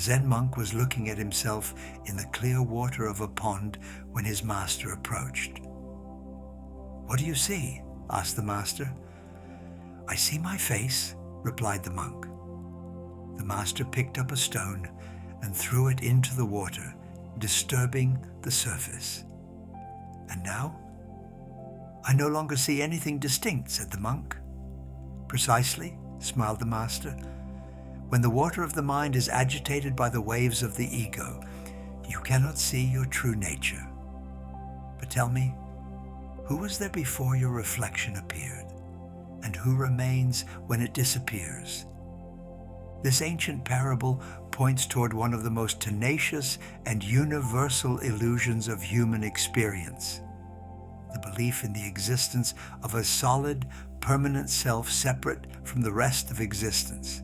Zen monk was looking at himself in the clear water of a pond when his master approached. "What do you see?" asked the master. "I see my face," replied the monk. The master picked up a stone and threw it into the water, disturbing the surface. "And now?" "I no longer see anything distinct," said the monk. "Precisely," smiled the master. "When the water of the mind is agitated by the waves of the ego, you cannot see your true nature. But tell me, who was there before your reflection appeared, and who remains when it disappears?" This ancient parable points toward one of the most tenacious and universal illusions of human experience: the belief in the existence of a solid, permanent self separate from the rest of existence.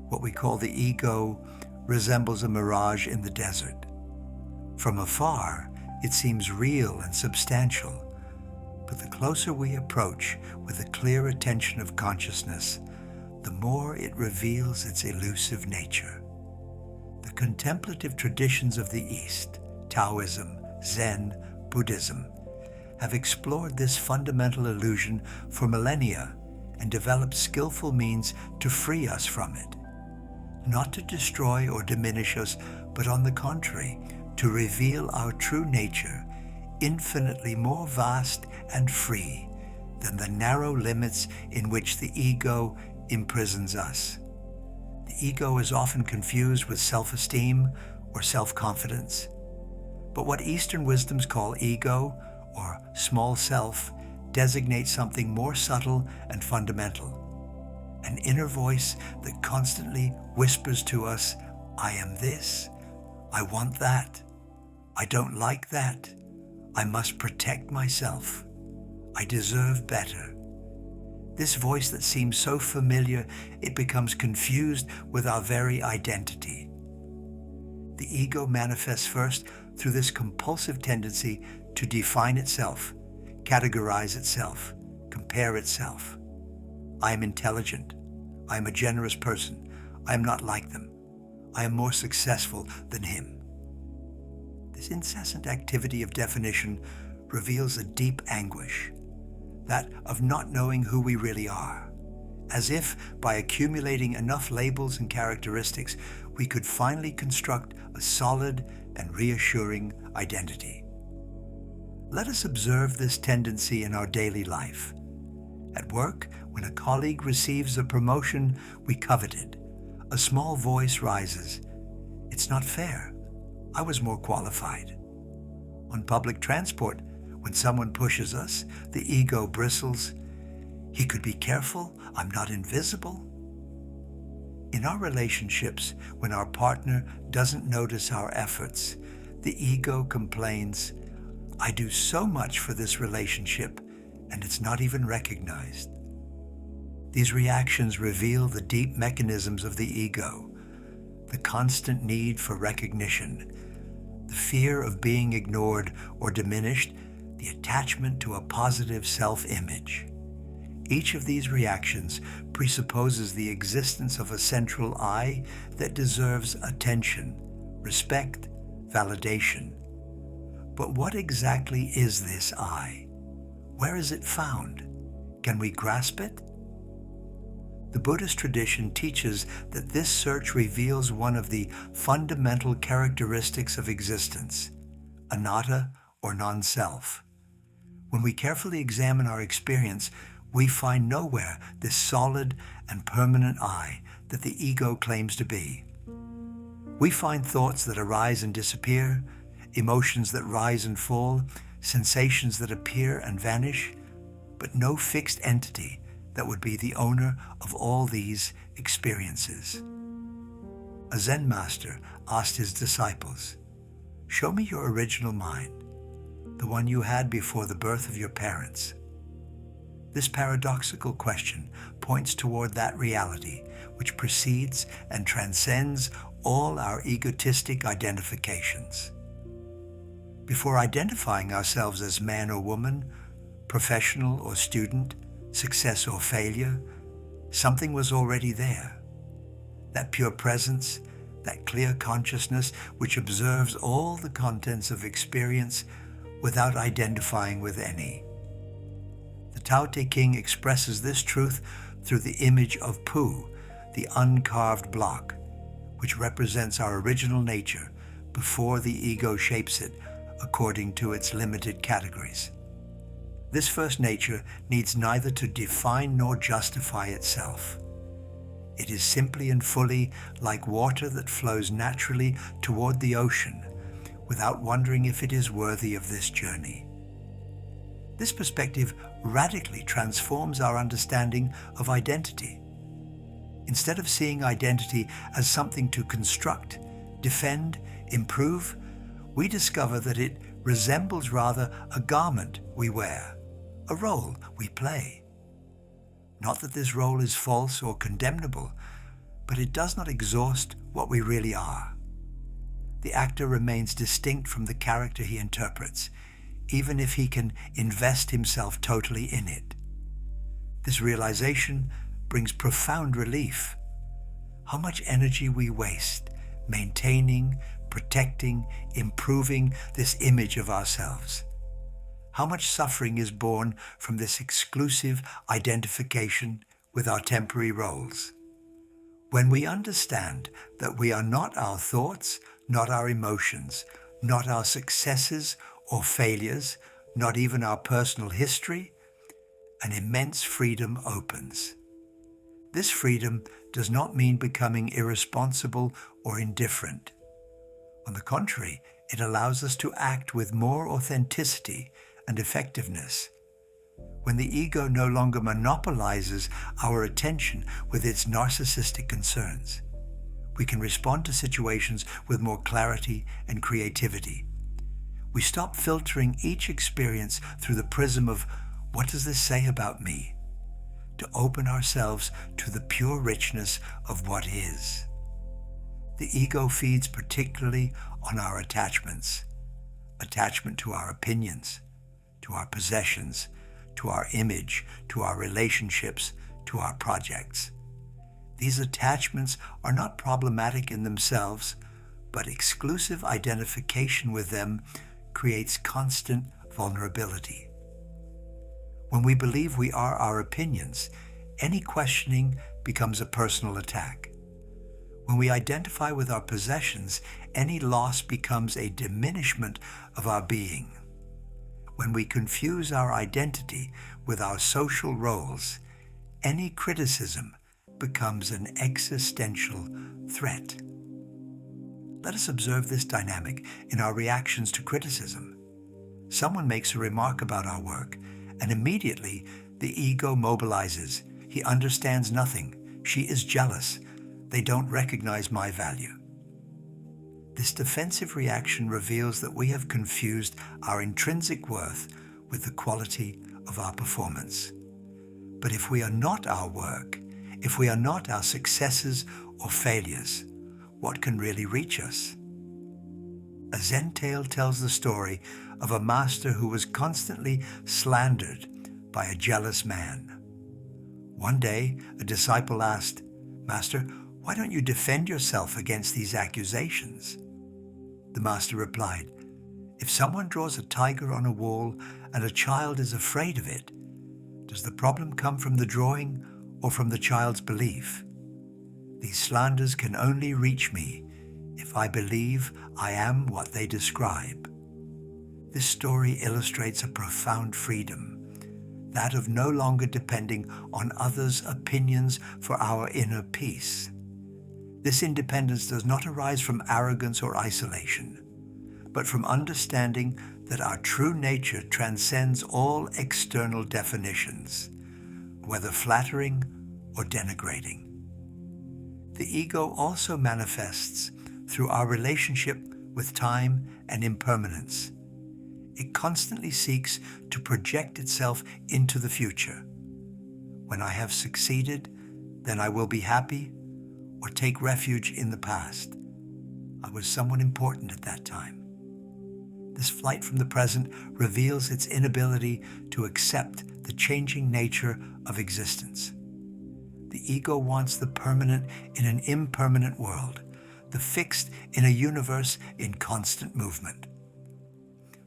What we call the ego resembles a mirage in the desert. From afar, it seems real and substantial, but the closer we approach with a clear attention of consciousness, the more it reveals its elusive nature. The contemplative traditions of the East, Taoism, Zen, Buddhism, have explored this fundamental illusion for millennia and developed skillful means to free us from it. Not to destroy or diminish us, but on the contrary, to reveal our true nature, infinitely more vast and free than the narrow limits in which the ego imprisons us. The ego is often confused with self-esteem or self-confidence. But what Eastern wisdoms call ego, or small self, designates something more subtle and fundamental. An inner voice that constantly whispers to us, "I am this, I want that, I don't like that, I must protect myself, I deserve better." This voice that seems so familiar, it becomes confused with our very identity. The ego manifests first through this compulsive tendency to define itself, categorize itself, compare itself. "I am intelligent. I am a generous person. I am not like them. I am more successful than him." This incessant activity of definition reveals a deep anguish, that of not knowing who we really are, as if by accumulating enough labels and characteristics, we could finally construct a solid and reassuring identity. Let us observe this tendency in our daily life. At work, when a colleague receives a promotion we coveted, a small voice rises. "It's not fair. I was more qualified." On public transport, when someone pushes us, the ego bristles. "He could be careful. I'm not invisible." In our relationships, when our partner doesn't notice our efforts, the ego complains, "I do so much for this relationship, and it's not even recognized." These reactions reveal the deep mechanisms of the ego: the constant need for recognition, the fear of being ignored or diminished, the attachment to a positive self-image. Each of these reactions presupposes the existence of a central I that deserves attention, respect, validation. But what exactly is this I? Where is it found? Can we grasp it? The Buddhist tradition teaches that this search reveals one of the fundamental characteristics of existence, anatta or non-self. When we carefully examine our experience, we find nowhere this solid and permanent I that the ego claims to be. We find thoughts that arise and disappear, emotions that rise and fall, sensations that appear and vanish, but no fixed entity that would be the owner of all these experiences. A Zen master asked his disciples, "Show me your original mind, the one you had before the birth of your parents." This paradoxical question points toward that reality which precedes and transcends all our egotistic identifications. Before identifying ourselves as man or woman, professional or student, success or failure, something was already there. That pure presence, that clear consciousness which observes all the contents of experience without identifying with any. The Tao Te Ching expresses this truth through the image of Pu, the uncarved block, which represents our original nature before the ego shapes it according to its limited categories. This first nature needs neither to define nor justify itself. It is simply and fully like water that flows naturally toward the ocean without wondering if it is worthy of this journey. This perspective radically transforms our understanding of identity. Instead of seeing identity as something to construct, defend, improve, we discover that it resembles rather a garment we wear, a role we play. Not that this role is false or condemnable, but it does not exhaust what we really are. The actor remains distinct from the character he interprets, even if he can invest himself totally in it. This realization brings profound relief. How much energy we waste maintaining, protecting, improving this image of ourselves. How much suffering is born from this exclusive identification with our temporary roles. When we understand that we are not our thoughts, not our emotions, not our successes or failures, not even our personal history, an immense freedom opens. This freedom does not mean becoming irresponsible or indifferent. On the contrary, it allows us to act with more authenticity and effectiveness. When the ego no longer monopolizes our attention with its narcissistic concerns, we can respond to situations with more clarity and creativity. We stop filtering each experience through the prism of, what does this say about me? To open ourselves to the pure richness of what is. The ego feeds particularly on our attachments, attachment to our opinions, to our possessions, to our image, to our relationships, to our projects. These attachments are not problematic in themselves, but exclusive identification with them creates constant vulnerability. When we believe we are our opinions, any questioning becomes a personal attack. When we identify with our possessions, any loss becomes a diminishment of our being. When we confuse our identity with our social roles, any criticism becomes an existential threat. Let us observe this dynamic in our reactions to criticism. Someone makes a remark about our work, and immediately the ego mobilizes. He understands nothing. She is jealous. They don't recognize my value. This defensive reaction reveals that we have confused our intrinsic worth with the quality of our performance. But if we are not our work, if we are not our successes or failures, what can really reach us? A Zen tale tells the story of a master who was constantly slandered by a jealous man. One day, a disciple asked, "Master, why don't you defend yourself against these accusations?" The master replied, "If someone draws a tiger on a wall and a child is afraid of it, does the problem come from the drawing or from the child's belief? These slanders can only reach me if I believe I am what they describe." This story illustrates a profound freedom, that of no longer depending on others' opinions for our inner peace. This independence does not arise from arrogance or isolation, but from understanding that our true nature transcends all external definitions, whether flattering or denigrating. The ego also manifests through our relationship with time and impermanence. It constantly seeks to project itself into the future. When I have succeeded, then I will be happy, or take refuge in the past. I was someone important at that time. This flight from the present reveals its inability to accept the changing nature of existence. The ego wants the permanent in an impermanent world, the fixed in a universe in constant movement.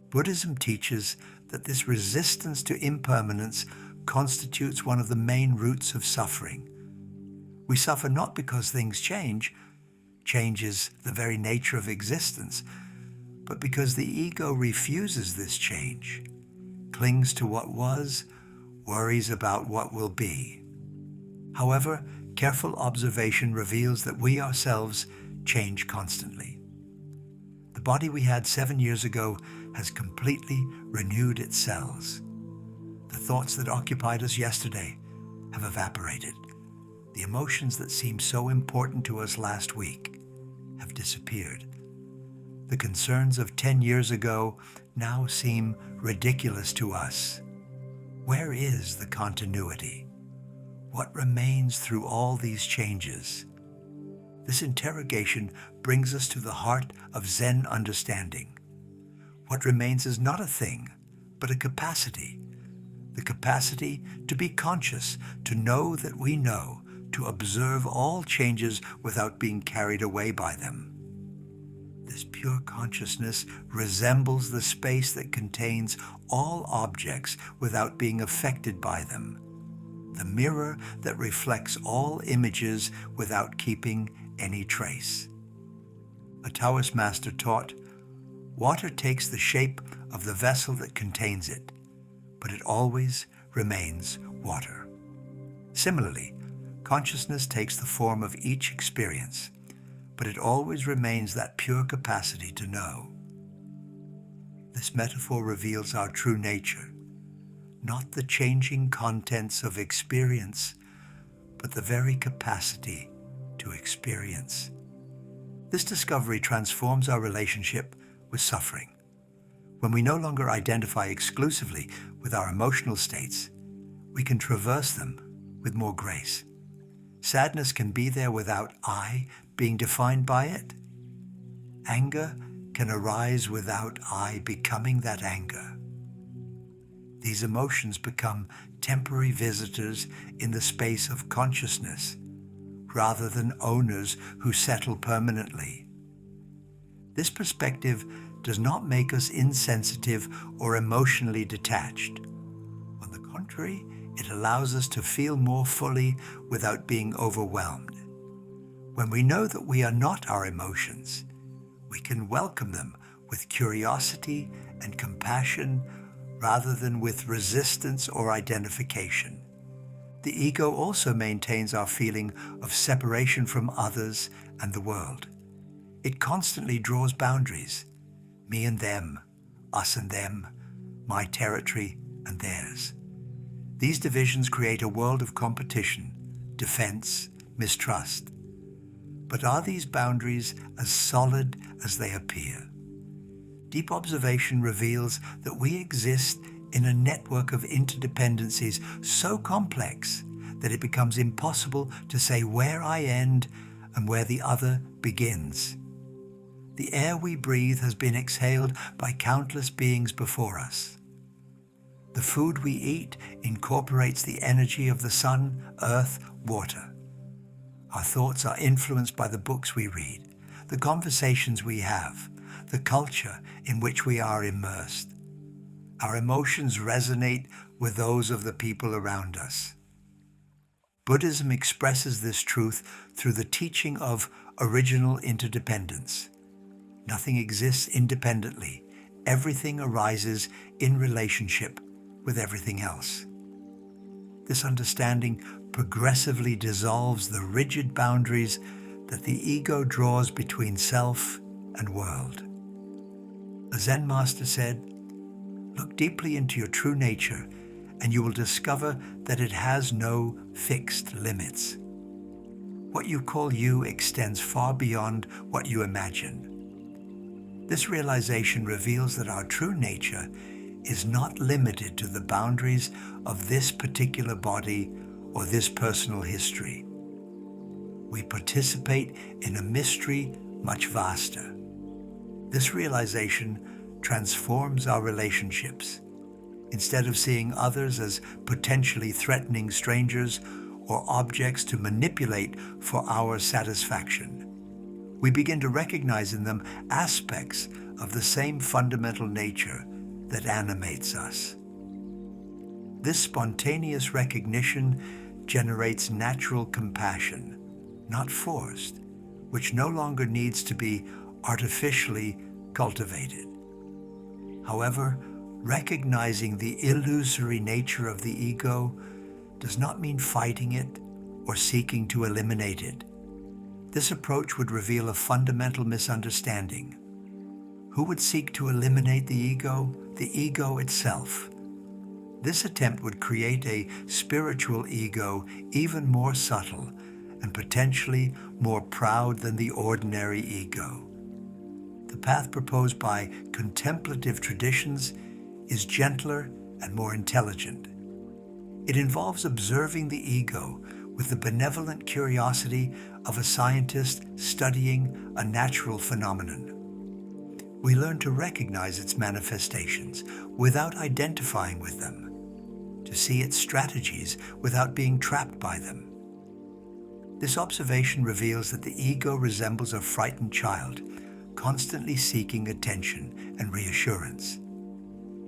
Buddhism teaches that this resistance to impermanence constitutes one of the main roots of suffering. We suffer not because things change is the very nature of existence, but because the ego refuses this change, clings to what was, worries about what will be. However, careful observation reveals that we ourselves change constantly. The body we had 7 years ago has completely renewed its cells. The thoughts that occupied us yesterday have evaporated. The emotions that seemed so important to us last week have disappeared. The concerns of 10 years ago now seem ridiculous to us. Where is the continuity? What remains through all these changes? This interrogation brings us to the heart of Zen understanding. What remains is not a thing, but a capacity. The capacity to be conscious, to know that we know, to observe all changes without being carried away by them. This pure consciousness resembles the space that contains all objects without being affected by them, the mirror that reflects all images without keeping any trace. A Taoist master taught, "Water takes the shape of the vessel that contains it, but it always remains water." Similarly, consciousness takes the form of each experience, but it always remains that pure capacity to know. This metaphor reveals our true nature, not the changing contents of experience, but the very capacity to experience. This discovery transforms our relationship with suffering. When we no longer identify exclusively with our emotional states, we can traverse them with more grace. Sadness can be there without I being defined by it. Anger can arise without I becoming that anger. These emotions become temporary visitors in the space of consciousness, rather than owners who settle permanently. This perspective does not make us insensitive or emotionally detached. On the contrary, it allows us to feel more fully without being overwhelmed. When we know that we are not our emotions, we can welcome them with curiosity and compassion rather than with resistance or identification. The ego also maintains our feeling of separation from others and the world. It constantly draws boundaries, me and them, us and them, my territory and theirs. These divisions create a world of competition, defense, mistrust. But are these boundaries as solid as they appear? Deep observation reveals that we exist in a network of interdependencies so complex that it becomes impossible to say where I end and where the other begins. The air we breathe has been exhaled by countless beings before us. The food we eat incorporates the energy of the sun, earth, water. Our thoughts are influenced by the books we read, the conversations we have, the culture in which we are immersed. Our emotions resonate with those of the people around us. Buddhism expresses this truth through the teaching of original interdependence. Nothing exists independently. Everything arises in relationship with everything else. This understanding progressively dissolves the rigid boundaries that the ego draws between self and world. A Zen master said, "Look deeply into your true nature and you will discover that it has no fixed limits. What you call you extends far beyond what you imagine." This realization reveals that our true nature is not limited to the boundaries of this particular body or this personal history. We participate in a mystery much vaster. This realization transforms our relationships. Instead of seeing others as potentially threatening strangers or objects to manipulate for our satisfaction, We begin to recognize in them aspects of the same fundamental nature that animates us. This spontaneous recognition generates natural compassion, not forced, which no longer needs to be artificially cultivated. However, recognizing the illusory nature of the ego does not mean fighting it or seeking to eliminate it. This approach would reveal a fundamental misunderstanding. Who would seek to eliminate the ego? The ego itself. This attempt would create a spiritual ego even more subtle and potentially more proud than the ordinary ego. The path proposed by contemplative traditions is gentler and more intelligent. It involves observing the ego with the benevolent curiosity of a scientist studying a natural phenomenon. We learn to recognize its manifestations without identifying with them, to see its strategies without being trapped by them. This observation reveals that the ego resembles a frightened child, constantly seeking attention and reassurance.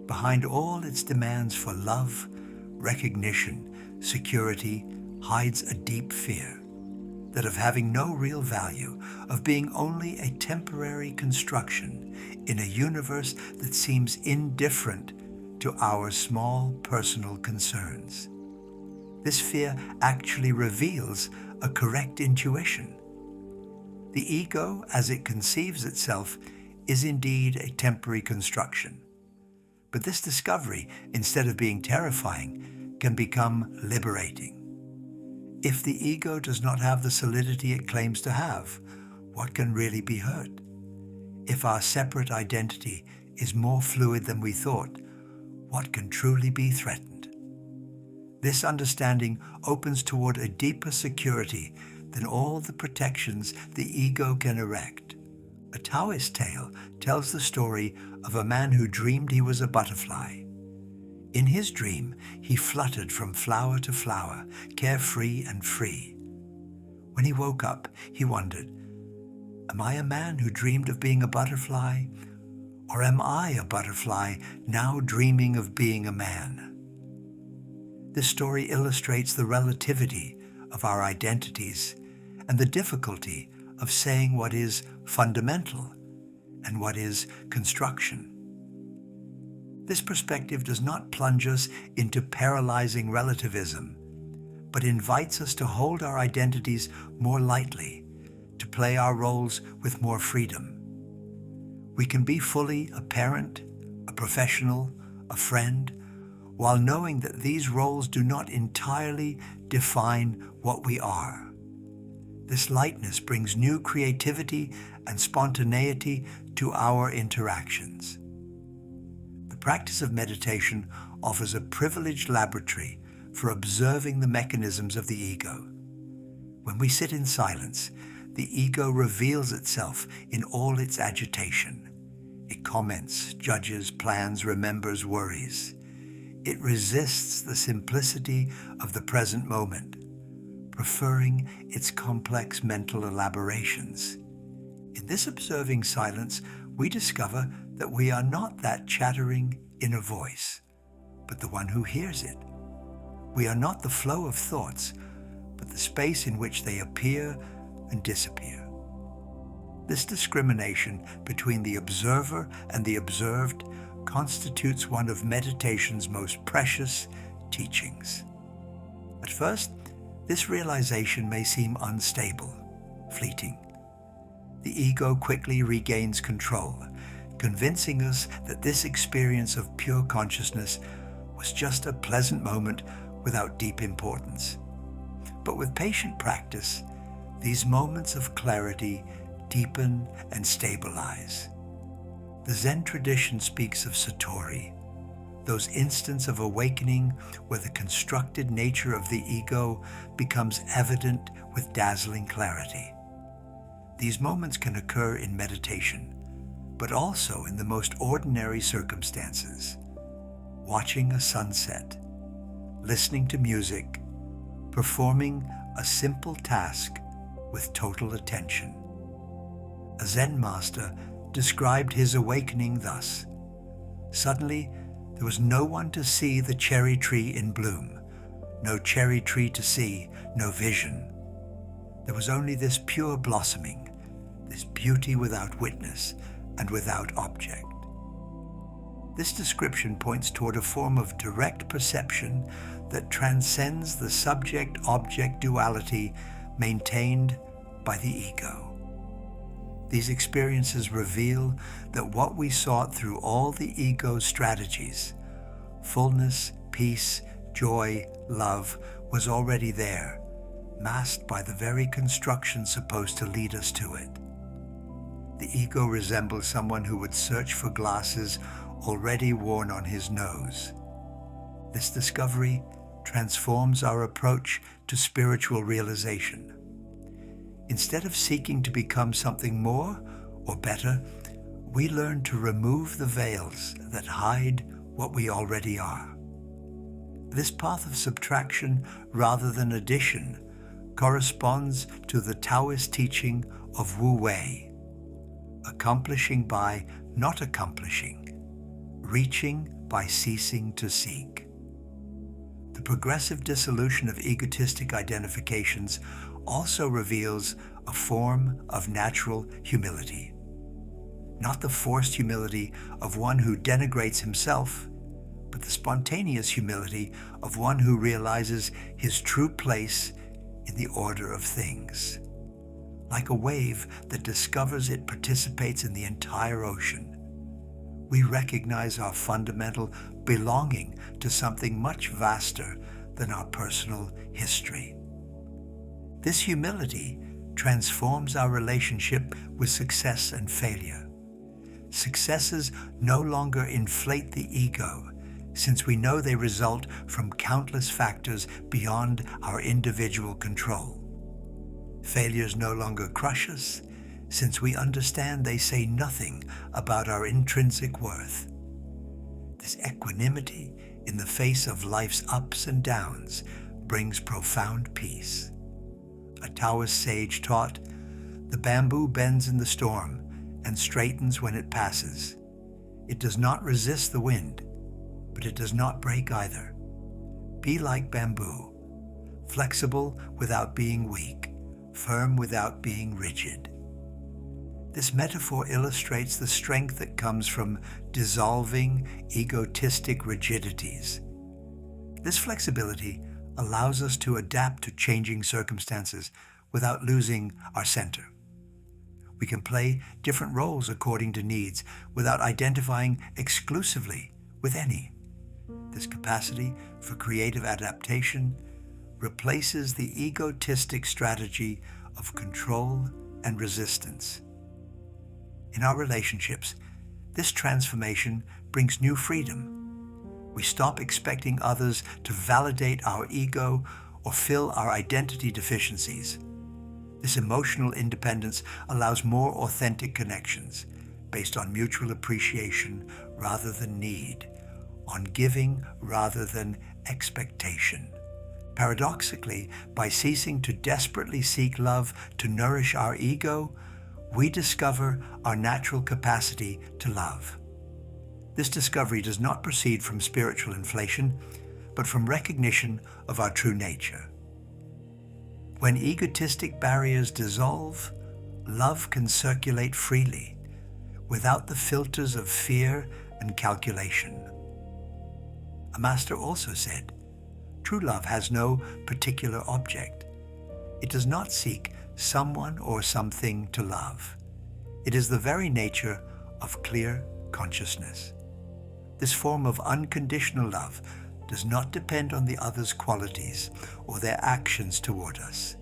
Behind all its demands for love, recognition, security, hides a deep fear, that of having no real value, of being only a temporary construction in a universe that seems indifferent to our small personal concerns. This fear actually reveals a correct intuition. The ego, as it conceives itself, is indeed a temporary construction. But this discovery, instead of being terrifying, can become liberating. If the ego does not have the solidity it claims to have, what can really be hurt? If our separate identity is more fluid than we thought, what can truly be threatened? This understanding opens toward a deeper security than all the protections the ego can erect. A Taoist tale tells the story of a man who dreamed he was a butterfly. In his dream, he fluttered from flower to flower, carefree and free. When he woke up, he wondered, am I a man who dreamed of being a butterfly? Or am I a butterfly now dreaming of being a man? This story illustrates the relativity of our identities and the difficulty of saying what is fundamental and what is construction. This perspective does not plunge us into paralyzing relativism, but invites us to hold our identities more lightly, to play our roles with more freedom. We can be fully a parent, a professional, a friend, while knowing that these roles do not entirely define what we are. This lightness brings new creativity and spontaneity to our interactions. The practice of meditation offers a privileged laboratory for observing the mechanisms of the ego. When we sit in silence, the ego reveals itself in all its agitation. It comments, judges, plans, remembers, worries. It resists the simplicity of the present moment, preferring its complex mental elaborations. In this observing silence, we discover that we are not that chattering inner voice, but the one who hears it. We are not the flow of thoughts, but the space in which they appear and disappear. This discrimination between the observer and the observed constitutes one of meditation's most precious teachings. At first, this realization may seem unstable, fleeting. The ego quickly regains control, convincing us that this experience of pure consciousness was just a pleasant moment without deep importance. But with patient practice, these moments of clarity deepen and stabilize. The Zen tradition speaks of satori, those instants of awakening where the constructed nature of the ego becomes evident with dazzling clarity. These moments can occur in meditation, but also in the most ordinary circumstances. Watching a sunset, listening to music, performing a simple task with total attention. A Zen master described his awakening thus: "Suddenly, there was no one to see the cherry tree in bloom, no cherry tree to see, no vision. There was only this pure blossoming, this beauty without witness and without object." This description points toward a form of direct perception that transcends the subject-object duality maintained by the ego. These experiences reveal that what we sought through all the ego's strategies, fullness, peace, joy, love, was already there, masked by the very construction supposed to lead us to it. The ego resembles someone who would search for glasses already worn on his nose. This discovery transforms our approach to spiritual realization. Instead of seeking to become something more or better, we learn to remove the veils that hide what we already are. This path of subtraction rather than addition corresponds to the Taoist teaching of Wu Wei, accomplishing by not accomplishing, reaching by ceasing to seek. The progressive dissolution of egotistic identifications also reveals a form of natural humility. Not the forced humility of one who denigrates himself, but the spontaneous humility of one who realizes his true place in the order of things. Like a wave that discovers it participates in the entire ocean, we recognize our fundamental belonging to something much vaster than our personal history. This humility transforms our relationship with success and failure. Successes no longer inflate the ego, since we know they result from countless factors beyond our individual control. Failures no longer crush us, since we understand they say nothing about our intrinsic worth. This equanimity in the face of life's ups and downs brings profound peace. A Taoist sage taught, "The bamboo bends in the storm and straightens when it passes. It does not resist the wind, but it does not break either. Be like bamboo, flexible without being weak, firm without being rigid." This metaphor illustrates the strength that comes from dissolving egotistic rigidities. This flexibility allows us to adapt to changing circumstances without losing our center. We can play different roles according to needs without identifying exclusively with any. This capacity for creative adaptation replaces the egotistic strategy of control and resistance. In our relationships, this transformation brings new freedom. We stop expecting others to validate our ego or fill our identity deficiencies. This emotional independence allows more authentic connections based on mutual appreciation rather than need, on giving rather than expectation. Paradoxically, by ceasing to desperately seek love to nourish our ego, we discover our natural capacity to love. This discovery does not proceed from spiritual inflation, but from recognition of our true nature. When egotistic barriers dissolve, love can circulate freely, without the filters of fear and calculation. A master also said, "True love has no particular object. It does not seek someone or something to love. It is the very nature of clear consciousness." This form of unconditional love does not depend on the other's qualities or their actions toward us.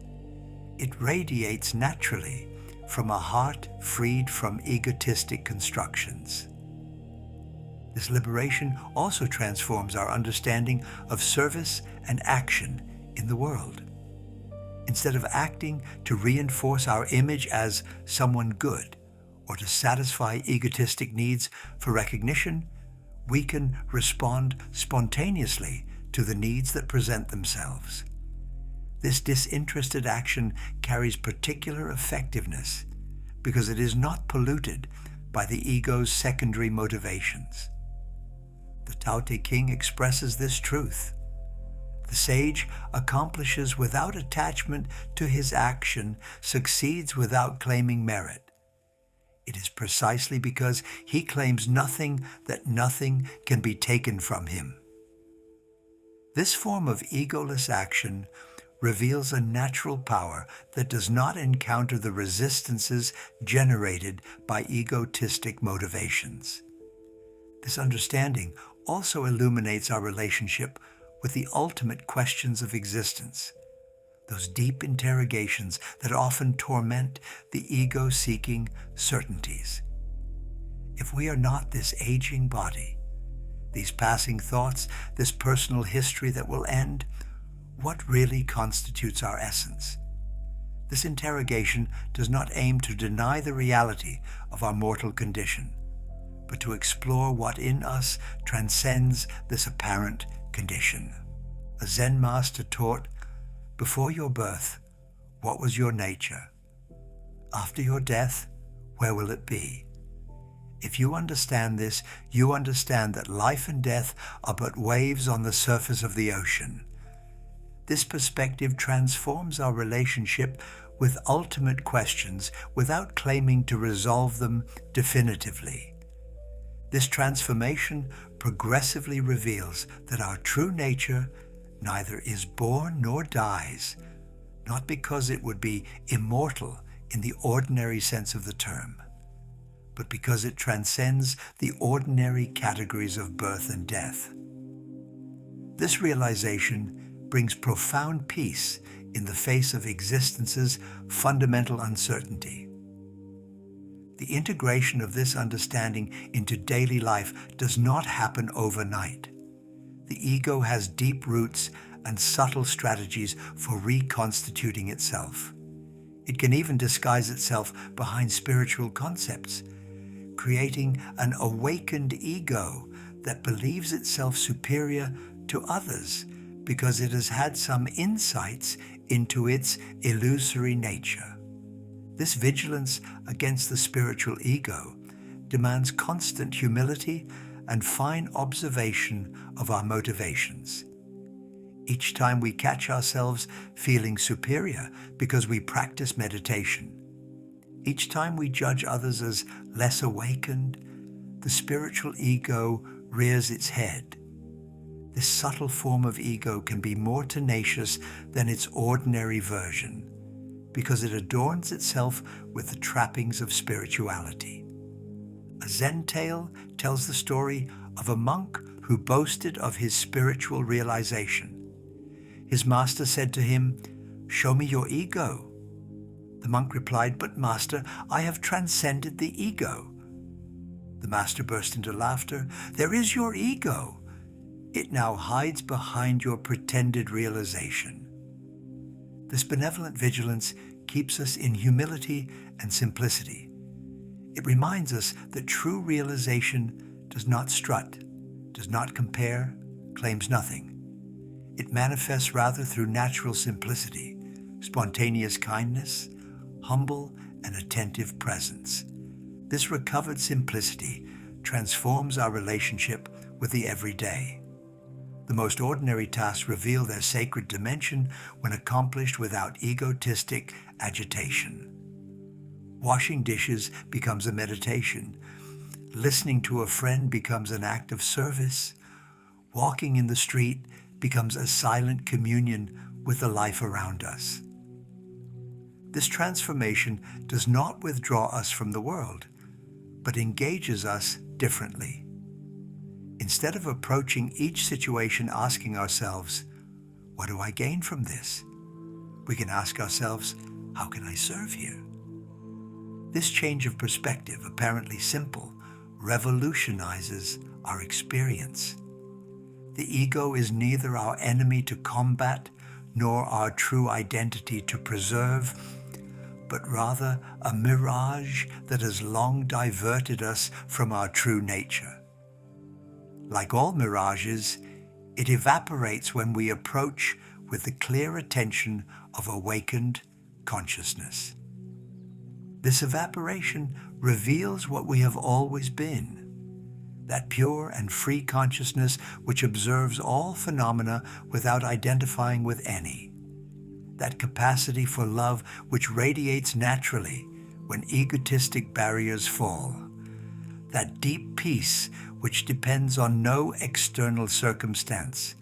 It radiates naturally from a heart freed from egotistic constructions. This liberation also transforms our understanding of service and action in the world. Instead of acting to reinforce our image as someone good or to satisfy egotistic needs for recognition, we can respond spontaneously to the needs that present themselves. This disinterested action carries particular effectiveness because it is not polluted by the ego's secondary motivations. The Tao Te Ching expresses this truth. The sage accomplishes without attachment to his action, succeeds without claiming merit. It is precisely because he claims nothing that nothing can be taken from him. This form of egoless action reveals a natural power that does not encounter the resistances generated by egotistic motivations. This understanding also illuminates our relationship with the ultimate questions of existence, those deep interrogations that often torment the ego-seeking certainties. If we are not this aging body, these passing thoughts, this personal history that will end, what really constitutes our essence? This interrogation does not aim to deny the reality of our mortal condition, but to explore what in us transcends this apparent condition. A Zen master taught, before your birth, what was your nature? After your death, where will it be? If you understand this, you understand that life and death are but waves on the surface of the ocean. This perspective transforms our relationship with ultimate questions without claiming to resolve them definitively. This transformation progressively reveals that our true nature neither is born nor dies, not because it would be immortal in the ordinary sense of the term, but because it transcends the ordinary categories of birth and death. This realization brings profound peace in the face of existence's fundamental uncertainty. The integration of this understanding into daily life does not happen overnight. The ego has deep roots and subtle strategies for reconstituting itself. It can even disguise itself behind spiritual concepts, creating an awakened ego that believes itself superior to others because it has had some insights into its illusory nature. This vigilance against the spiritual ego demands constant humility and fine observation of our motivations. Each time we catch ourselves feeling superior because we practice meditation, each time we judge others as less awakened, the spiritual ego rears its head. This subtle form of ego can be more tenacious than its ordinary version because it adorns itself with the trappings of spirituality. A Zen tale tells the story of a monk who boasted of his spiritual realization. His master said to him, "Show me your ego." The monk replied, "But master, I have transcended the ego." The master burst into laughter. "There is your ego. It now hides behind your pretended realization." This benevolent vigilance keeps us in humility and simplicity. It reminds us that true realization does not strut, does not compare, claims nothing. It manifests rather through natural simplicity, spontaneous kindness, humble and attentive presence. This recovered simplicity transforms our relationship with the everyday. The most ordinary tasks reveal their sacred dimension when accomplished without egotistic agitation. Washing dishes becomes a meditation. Listening to a friend becomes an act of service. Walking in the street becomes a silent communion with the life around us. This transformation does not withdraw us from the world, but engages us differently. Instead of approaching each situation asking ourselves, "What do I gain from this?" we can ask ourselves, "How can I serve here?" This change of perspective, apparently simple, revolutionizes our experience. The ego is neither our enemy to combat nor our true identity to preserve, but rather a mirage that has long diverted us from our true nature. Like all mirages, it evaporates when we approach with the clear attention of awakened consciousness. This evaporation reveals what we have always been, that pure and free consciousness which observes all phenomena without identifying with any, that capacity for love which radiates naturally when egotistic barriers fall, that deep peace which depends on no external circumstance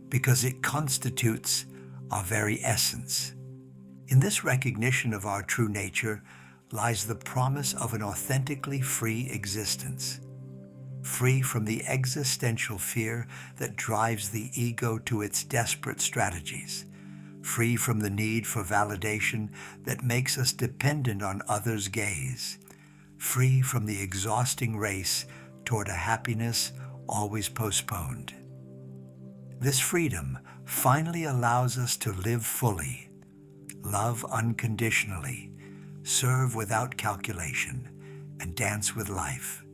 because it constitutes our very essence. In this recognition of our true nature lies the promise of an authentically free existence, free from the existential fear that drives the ego to its desperate strategies, free from the need for validation that makes us dependent on others' gaze, free from the exhausting race toward a happiness always postponed. This freedom finally allows us to live fully, love unconditionally, serve without calculation, and dance with life.